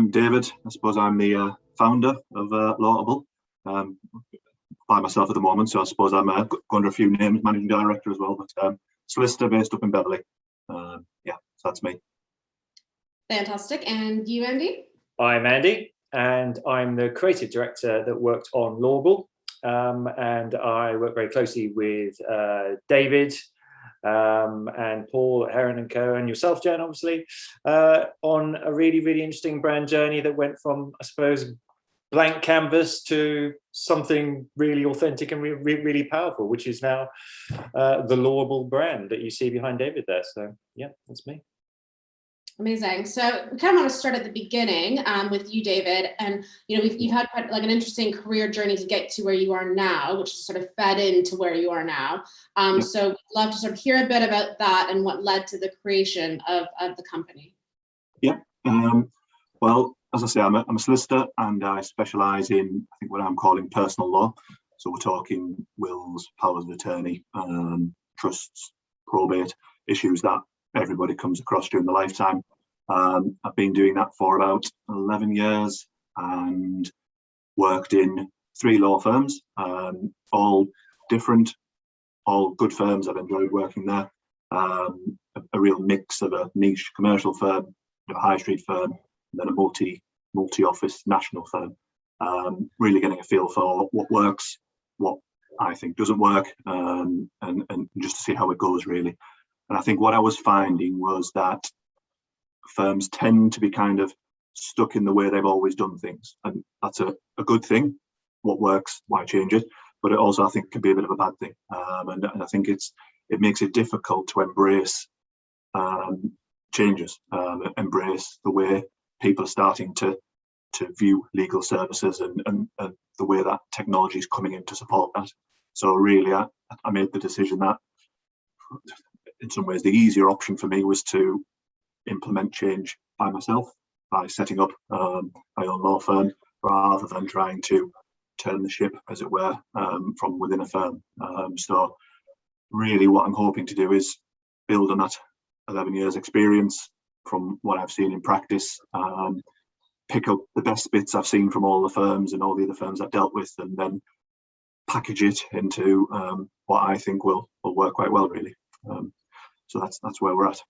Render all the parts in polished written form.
I'm David. I suppose I'm the founder of Lawable by myself at the moment. So I suppose I'm going under a few names, Managing Director as well, but solicitor based up in Beverley. Yeah, so that's me. Fantastic. And you, Andy? I'm Andy, and I'm the creative director that worked on Lawable. And I work very closely with David and Paul at Herron & Co. and yourself, Jen, obviously, on a really, really interesting brand journey that went from, I suppose, blank canvas to something really authentic and really powerful, which is now the Lawable brand that you see behind David there. So yeah, that's me. Amazing. So we kind of want to start at the beginning with you, David. And you've had quite like an interesting career journey to get to where you are now, which is sort of fed into where you are now. So we'd love to sort of hear a bit about that and what led to the creation of the company. Yeah. Well, as I say, I'm a solicitor and I specialise in, I think, what I'm calling personal law. So we're talking wills, powers of attorney, trusts, probate, issues that everybody comes across during the lifetime. I've been doing that for about 11 years and worked in 3 law firms, all different, all good firms. I've enjoyed working there. A real mix of a niche commercial firm, a high street firm, and then a multi-office national firm. Really getting a feel for what works, what I think doesn't work, and just to see how it goes, really. And I think what I was finding was that firms tend to be kind of stuck in the way they've always done things. And that's a good thing. What works, why change it? But it also, I think, can be a bit of a bad thing. And I think it makes it difficult to embrace changes, embrace the way people are starting to view legal services and the way that technology is coming in to support that. So really, I made the decision that in some ways the easier option for me was to implement change by myself, by setting up my own law firm, rather than trying to turn the ship, as it were, from within a firm. So really what I'm hoping to do is build on that 11 years experience from what I've seen in practice, pick up the best bits I've seen from all the firms and all the other firms I've dealt with, and then package it into what I think will work quite well, really. So that's where we're at.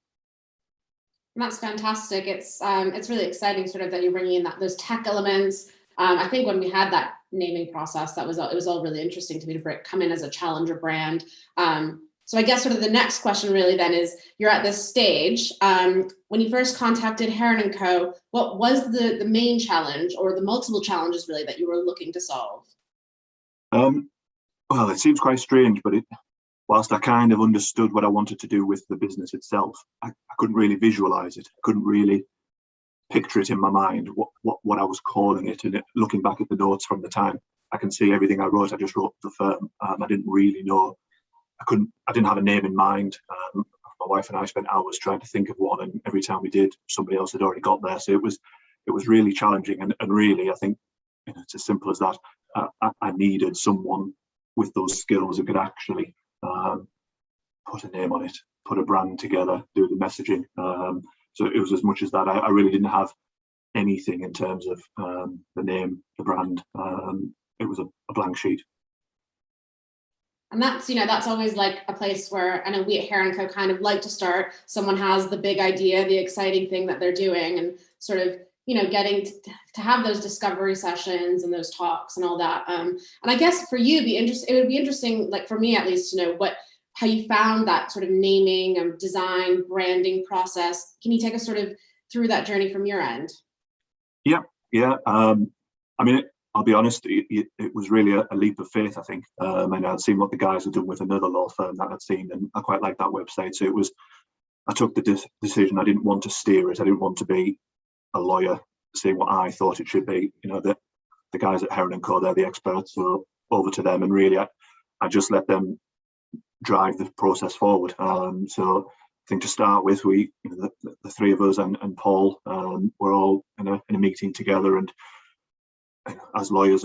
And that's fantastic. It's really exciting, sort of, that you're bringing in those tech elements. I think when we had that naming process, it was all really interesting to me to come in as a challenger brand. So I guess sort of the next question really then is, you're at this stage. When you first contacted Herron & Co., what was the main challenge, or the multiple challenges really, that you were looking to solve? Well, it seems quite strange, but whilst I kind of understood what I wanted to do with the business itself, I couldn't really visualize it. I couldn't really picture it in my mind, what I was calling it. And looking back at the notes from the time, I can see everything I wrote. I just wrote the firm. I didn't really know. I didn't have a name in mind. My wife and I spent hours trying to think of one, and every time we did, somebody else had already got there. So it was really challenging. And really, I think it's as simple as that. I needed someone with those skills who could actually put a name on it, put a brand together, do the messaging. So it was as much as that. I really didn't have anything in terms of the name, the brand. It was a blank sheet. And that's always like a place where I know we at Herron & Co. kind of like to start. Someone has the big idea, the exciting thing that they're doing, and sort of getting to have those discovery sessions and those talks and all that. And I guess for you, it would be interesting, like for me at least, to know how you found that sort of naming and design, branding process. Can you take us sort of through that journey from your end? Yeah. I mean, I'll be honest, it was really a leap of faith, I think. And I'd seen what the guys had done with another law firm that I'd seen, and I quite liked that website. So I took the decision. I didn't want to steer it. I didn't want to be a lawyer saying what I thought it should be. The guys at Herron & Co., they're the experts, so over to them. And really, I just let them drive the process forward. So I think to start with, we, the 3 of us and Paul, were all in a meeting together, and as lawyers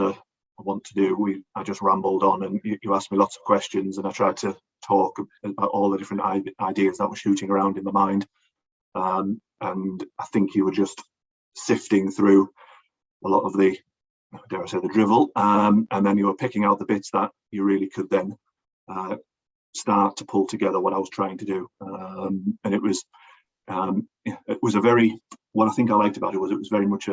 want to do, I just rambled on, and you asked me lots of questions, and I tried to talk about all the different ideas that were shooting around in my mind. And I think you were just sifting through a lot of the, dare I say, the drivel, and then you were picking out the bits that you really could then start to pull together what I was trying to do. And it was a very, what I think I liked about it was very much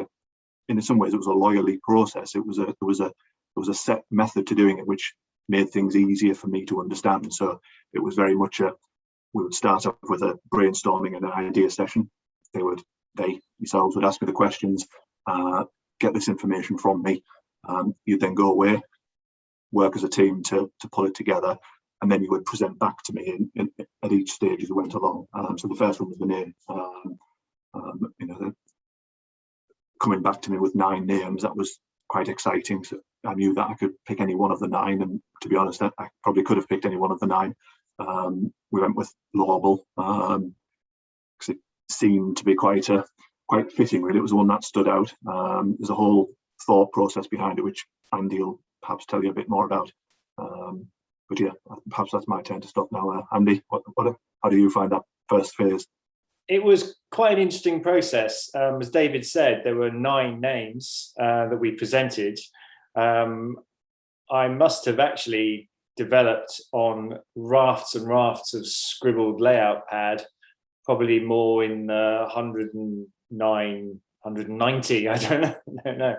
in some ways it was a lawyerly process. It was a set method to doing it, which made things easier for me to understand. So it was very much we would start off with a brainstorming and an idea session. They themselves would ask me the questions, get this information from me. You'd then go away, work as a team to pull it together, and then you would present back to me at each stage as it went along. So the first one was the name. Coming back to me with 9 names, that was quite exciting. So I knew that I could pick any one of the 9, and to be honest, I probably could have picked any one of the 9. We went with Lawable because it seemed to be quite fitting, really. It was the one that stood out. There's a whole thought process behind it, which Andy will perhaps tell you a bit more about. But yeah, perhaps that's my turn to stop now. Andy, how do you find that first phase? It was quite an interesting process. As David said, there were 9 names that we presented. I must have actually developed on rafts and rafts of scribbled layout pad, probably more in 109, 190. I don't know.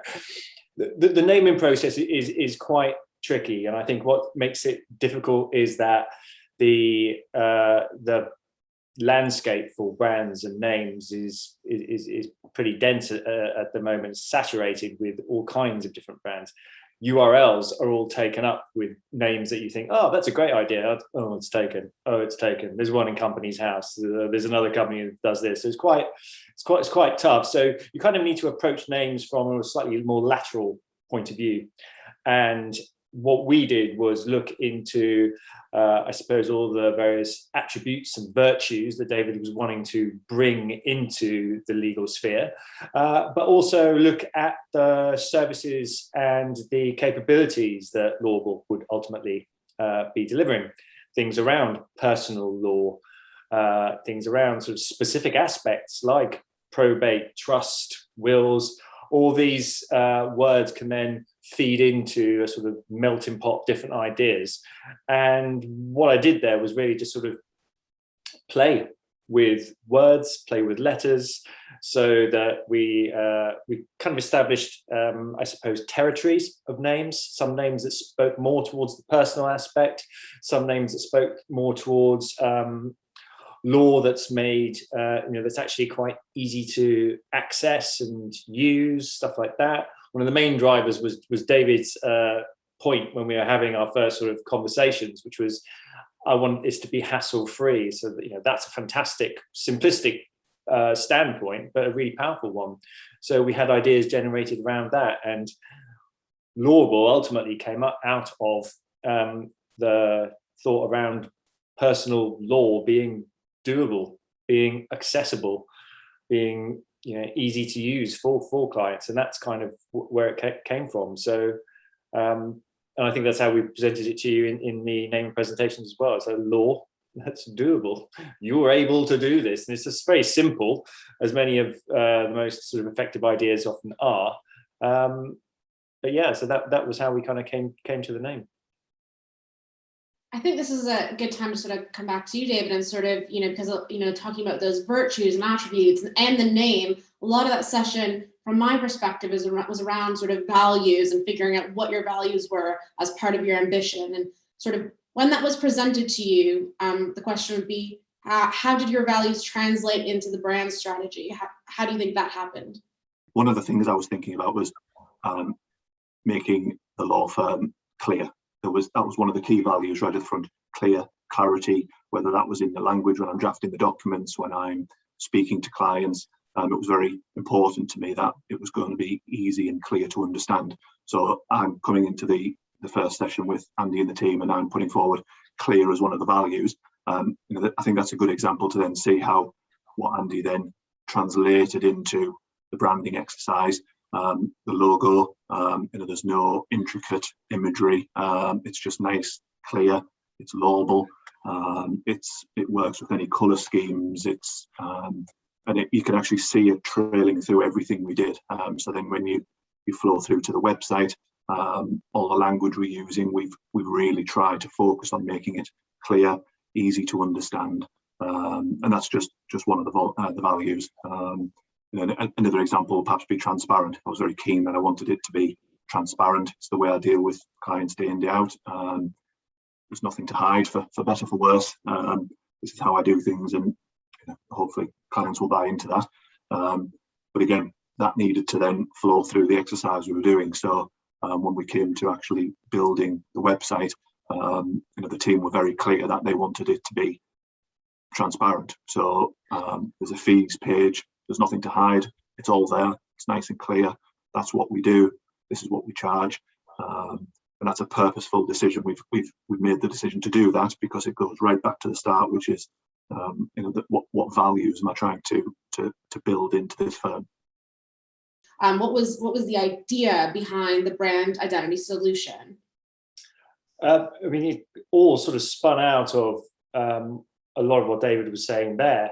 The naming process is quite tricky, and I think what makes it difficult is that the landscape for brands and names is pretty dense at the moment, saturated with all kinds of different brands. URLs are all taken up with names that you think, oh, that's a great idea. Oh, it's taken. Oh, it's taken. There's one in Company's House. There's another company that does this. So it's quite tough. So you kind of need to approach names from a slightly more lateral point of view. And what we did was look into, I suppose, all the various attributes and virtues that David was wanting to bring into the legal sphere, but also look at the services and the capabilities that Lawable would ultimately be delivering. Things around personal law, things around sort of specific aspects like probate, trust, wills. All these words can then feed into a sort of melting pot of different ideas. And what I did there was really just sort of play with words, play with letters, so that we kind of established, I suppose, territories of names. Some names that spoke more towards the personal aspect, some names that spoke more towards law that's made, that's actually quite easy to access and use, stuff like that. One of the main drivers was David's point when we were having our first sort of conversations, which was, I want this to be hassle-free. So that, that's a fantastic, simplistic standpoint, but a really powerful one. So we had ideas generated around that, and Lawable ultimately came out of the thought around personal law being doable, being accessible, being easy to use for clients, and that's kind of where it came from. So and I think that's how we presented it to you in the naming presentations as well. So law, that's doable. You're able to do this, and it's just very simple, as many of the most sort of effective ideas often are. But yeah, so that was how we kind of came to the name. I think this is a good time to sort of come back to you, David, and sort of, because, talking about those virtues and attributes and the name, a lot of that session, from my perspective, was around sort of values and figuring out what your values were as part of your ambition. And sort of when that was presented to you, the question would be, how did your values translate into the brand strategy? How do you think that happened? One of the things I was thinking about was making the law firm clear. That was one of the key values right at the front: clear, clarity, whether that was in the language when I'm drafting the documents, when I'm speaking to clients. It was very important to me that it was going to be easy and clear to understand. So I'm coming into the first session with Andy and the team, and I'm putting forward clear as one of the values. I think that's a good example to then see how what Andy then translated into the branding exercise. The logo, there's no intricate imagery. It's just nice, clear. It's Lawable. It works with any color schemes. It's and you can actually see it trailing through everything we did. So then when you flow through to the website, all the language we're using, we've really tried to focus on making it clear, easy to understand, and that's just one of the values. Another example will perhaps be transparent. I was very keen that I wanted it to be transparent. It's the way I deal with clients day in, day out. There's nothing to hide, for better, for worse. This is how I do things, and hopefully clients will buy into that. But again, that needed to then flow through the exercise we were doing. So when we came to actually building the website, the team were very clear that they wanted it to be transparent. So there's a fees page. There's nothing to hide. It's all there. It's nice and clear. That's what we do. This is what we charge. And that's a purposeful decision. We've made the decision to do that because it goes right back to the start, which is what values am I trying to build into this firm. What was the idea behind the brand identity solution? It all sort of spun out of a lot of what David was saying there.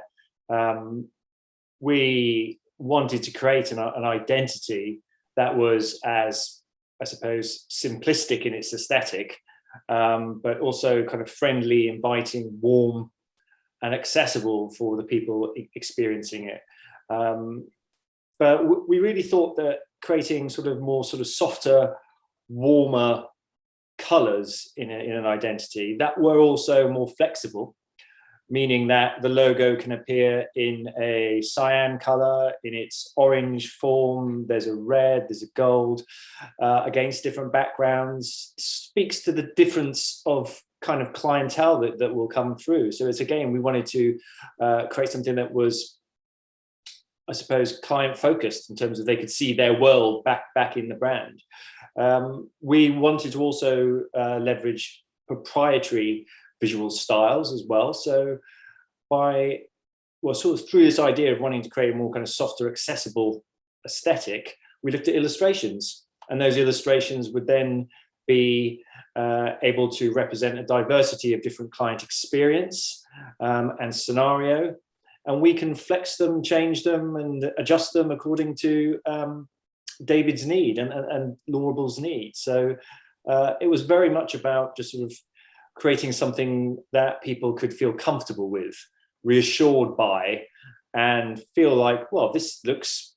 We wanted to create an identity that was, as I suppose, simplistic in its aesthetic, but also kind of friendly, inviting, warm, and accessible for the people experiencing it. But we really thought that creating more softer, warmer colours in an identity that were also more flexible, meaning that the logo can appear in a cyan colour, in its orange form, there's a red, there's a gold, against different backgrounds, speaks to the difference of kind of clientele that will come through. So it's, again, we wanted to create something that was, I suppose, client focused in terms of they could see their world back in the brand. We wanted to also leverage proprietary visual styles as well. So through this idea of wanting to create a more kind of softer, accessible aesthetic, we looked at illustrations, and those illustrations would then be able to represent a diversity of different client experience and scenario. And we can flex them, change them, and adjust them according to David's need and Lawable's need. So it was very much about just sort of creating something that people could feel comfortable with, reassured by, and feel like, well, this looks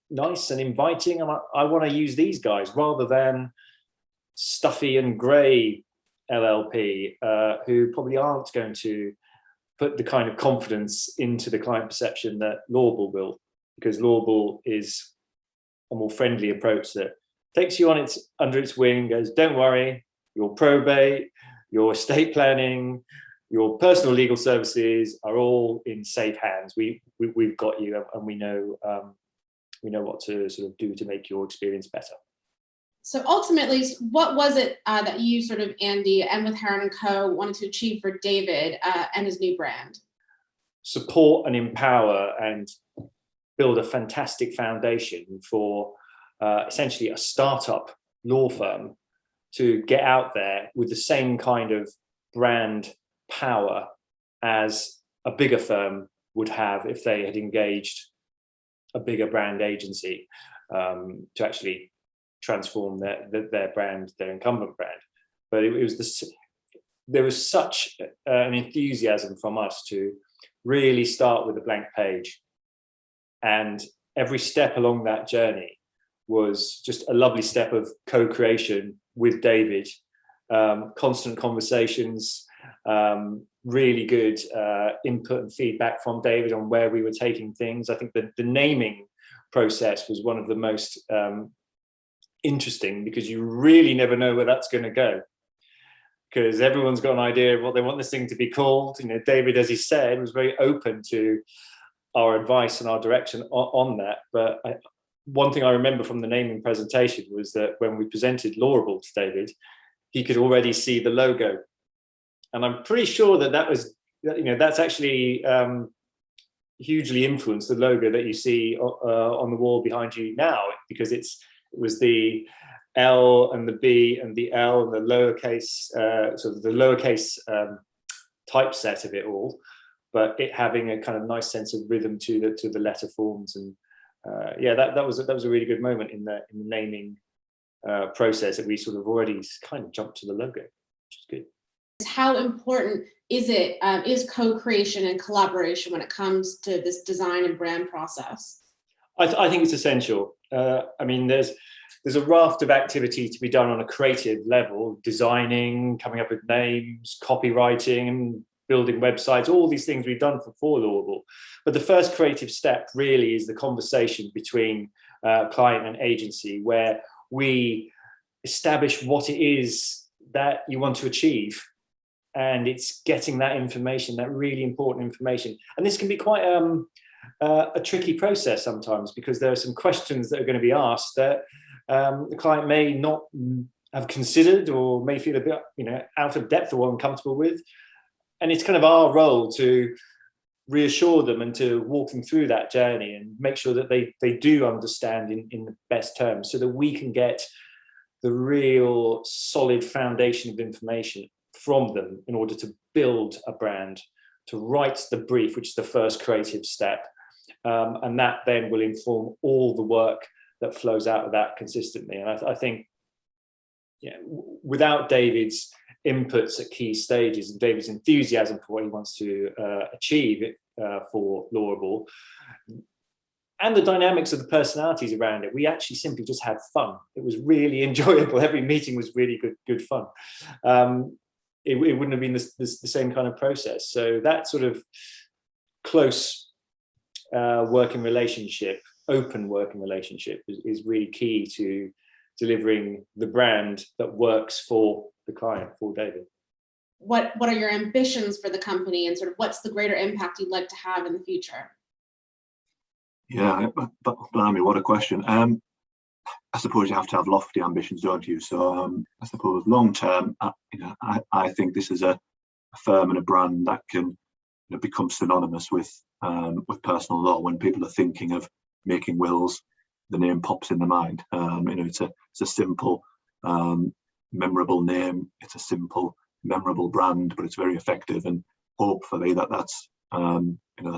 nice and inviting, and I want to use these guys, rather than stuffy and grey LLP who probably aren't going to put the kind of confidence into the client perception that Lawable will, because Lawable is a more friendly approach that takes you under its wing, goes, don't worry, your probate, your estate planning, your personal legal services are all in safe hands. We've got you, and we know what to sort of do to make your experience better. So ultimately, what was it that you sort of, Andy, and with Herron & Co. wanted to achieve for David and his new brand? Support and empower and build a fantastic foundation for essentially a startup law firm to get out there with the same kind of brand power as a bigger firm would have if they had engaged a bigger brand agency to actually transform their brand, their incumbent brand. But there was such an enthusiasm from us to really start with a blank page, and every step along that journey was just a lovely step of co-creation with David, constant conversations, really good input and feedback from David on where we were taking things. I think the naming process was one of the most interesting, because you really never know where that's going to go, because everyone's got an idea of what they want this thing to be called. David, as he said, was very open to our advice and our direction on that. But one thing I remember from the naming presentation was that when we presented Lawable to David, he could already see the logo, and I'm pretty sure that's actually hugely influenced the logo that you see on the wall behind you now, because it was the L and the B and the L and the lowercase, sort of the lowercase typeset of it all, but it having a kind of nice sense of rhythm to the letter forms. And yeah, that was a really good moment in the naming process, that we sort of already kind of jumped to the logo, which is good. How important is co-creation and collaboration when it comes to this design and brand process? I think it's essential. I mean, there's a raft of activity to be done on a creative level: designing, coming up with names, copywriting, building websites, all these things we've done for Lawable. But the first creative step really is the conversation between client and agency, where we establish what it is that you want to achieve. And it's getting that information, that really important information. And this can be quite a tricky process sometimes, because there are some questions that are going to be asked that the client may not have considered, or may feel a bit, out of depth or uncomfortable with. And it's kind of our role to reassure them and to walk them through that journey and make sure that they do understand in the best terms, so that we can get the real solid foundation of information from them in order to build a brand, to write the brief, which is the first creative step. And that then will inform all the work that flows out of that consistently. And I think, without David's inputs at key stages and David's enthusiasm for what he wants to achieve for Lawable, and the dynamics of the personalities around it, we actually simply just had fun. It was really enjoyable. Every meeting was really good fun. It wouldn't have been the same kind of process. So that sort of close working relationship, open working relationship, is really key to delivering the brand that works for the client, for David. What are your ambitions for the company, and sort of what's the greater impact you'd like to have in the future? Yeah, but blimey, what a question. I suppose you have to have lofty ambitions, don't you? So I suppose long term, I think this is a firm and a brand that can become synonymous with personal law. When people are thinking of making wills, the name pops in the mind. It's a simple, memorable name. It's a simple, memorable brand, but it's very effective, and hopefully that's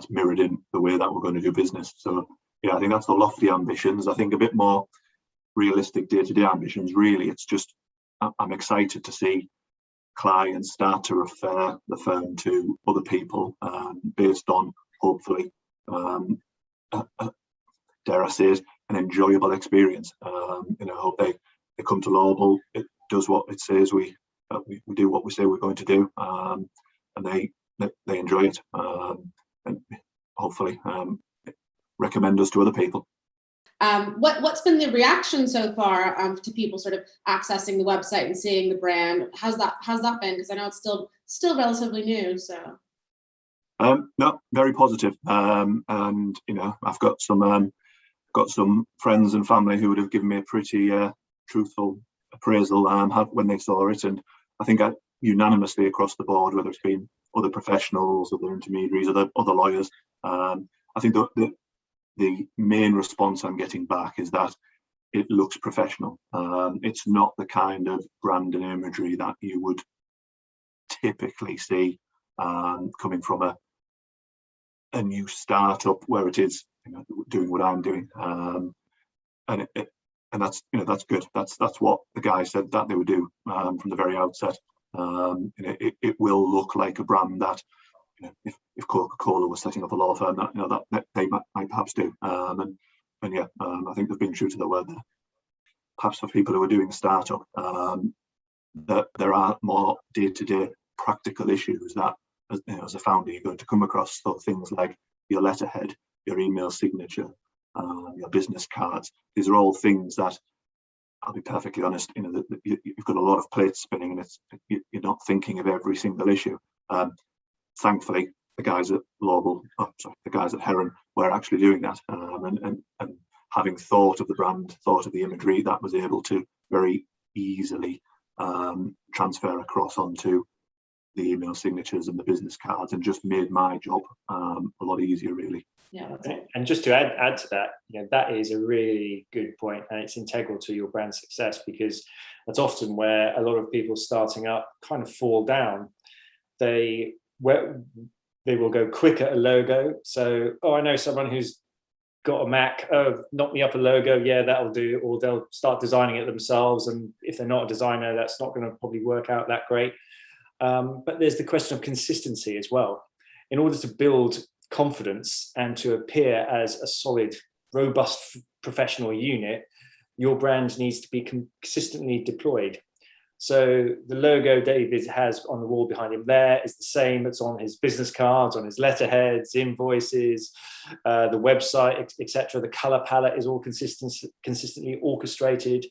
mirrored in the way that we're going to do business. So yeah, I think that's the lofty ambitions. I think a bit more realistic day-to-day ambitions, really, it's just I'm excited to see clients start to refer the firm to other people based on, hopefully, dare I say it, an enjoyable experience. Hope they come to Lawable, it does what it says, we do what we say we're going to do, and they enjoy it, and howhopefully recommend us to other people. What's been the reaction so far to people sort of accessing the website and seeing the brand? How's that been? Because I know it's still relatively new. So no, very positive. And I've got some friends and family who would have given me a pretty truthful appraisal when they saw it, and I think unanimously across the board, whether it's been other professionals, other intermediaries, other lawyers, I think the main response I'm getting back is that it looks professional. It's not the kind of brand and imagery that you would typically see coming from a new startup where it is doing what I'm doing, and that's good. That's what the guy said that they would do from the very outset. It will look like a brand that, if Coca-Cola was setting up a law firm, that they might perhaps do. I think they've been true to their word there. Perhaps for people who are doing a startup, that there are more day-to-day practical issues that, as a founder, you're going to come across. So things like your letterhead, your email signature, your business cards. These are all things that, I'll be perfectly honest, you've got a lot of plates spinning, and you're not thinking of every single issue. Thankfully, the guys at the guys at Herron were actually doing that, and having thought of the brand, thought of the imagery, that was able to very easily transfer across onto the email signatures and the business cards, and just made my job a lot easier, really. Yeah, that's and just to add to that, that is a really good point, and it's integral to your brand success, because that's often where a lot of people starting up kind of fall down. They will go quick at a logo. So, oh, I know someone who's got a Mac, knock me up a logo, yeah, that'll do. Or they'll start designing it themselves. And if they're not a designer, that's not going to probably work out that great. But there's the question of consistency as well. In order to build confidence and to appear as a solid, robust professional unit, your brand needs to be consistently deployed. So the logo David has on the wall behind him there is the same that's on his business cards, on his letterheads, invoices, the website, etc. The color palette is all consistently orchestrated.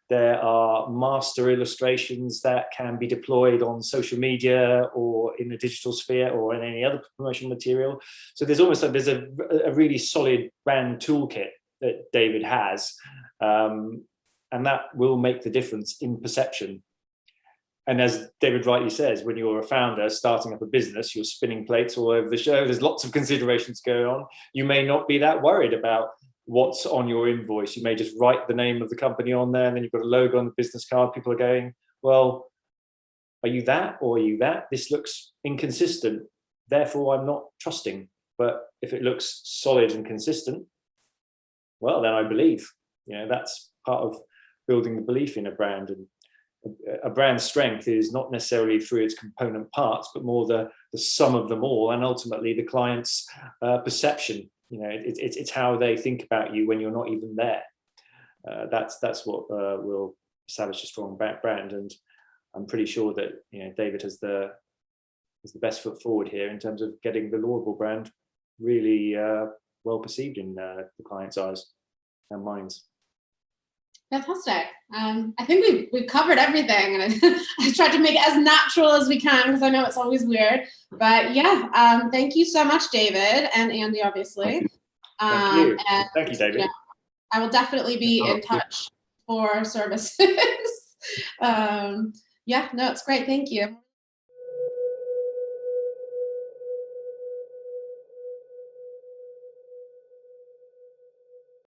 There are master illustrations that can be deployed on social media or in the digital sphere or in any other promotional material. So there's almost like there's a really solid brand toolkit that David has, and that will make the difference in perception. And as David rightly says, when you're a founder starting up a business, you're spinning plates all over the show. There's lots of considerations going on. You may not be that worried about what's on your invoice. You may just write the name of the company on there, and then you've got a logo on the business card. People are going, well, are you that or are you that? This looks inconsistent. Therefore, I'm not trusting. But if it looks solid and consistent, well, then I believe. That's part of building the belief in a brand. And a brand's strength is not necessarily through its component parts, but more the sum of them all, and ultimately the client's perception. It's how they think about you when you're not even there. That's what will establish a strong brand. And I'm pretty sure that David has the best foot forward here in terms of getting the Lawable brand really well perceived in the client's eyes and minds. Fantastic. I think we've covered everything, and I tried to make it as natural as we can because I know it's always weird. But yeah, thank you so much, David and Andy, obviously. Thank you. And, thank you, David. I will definitely be in touch for services. Yeah, no, it's great. Thank you.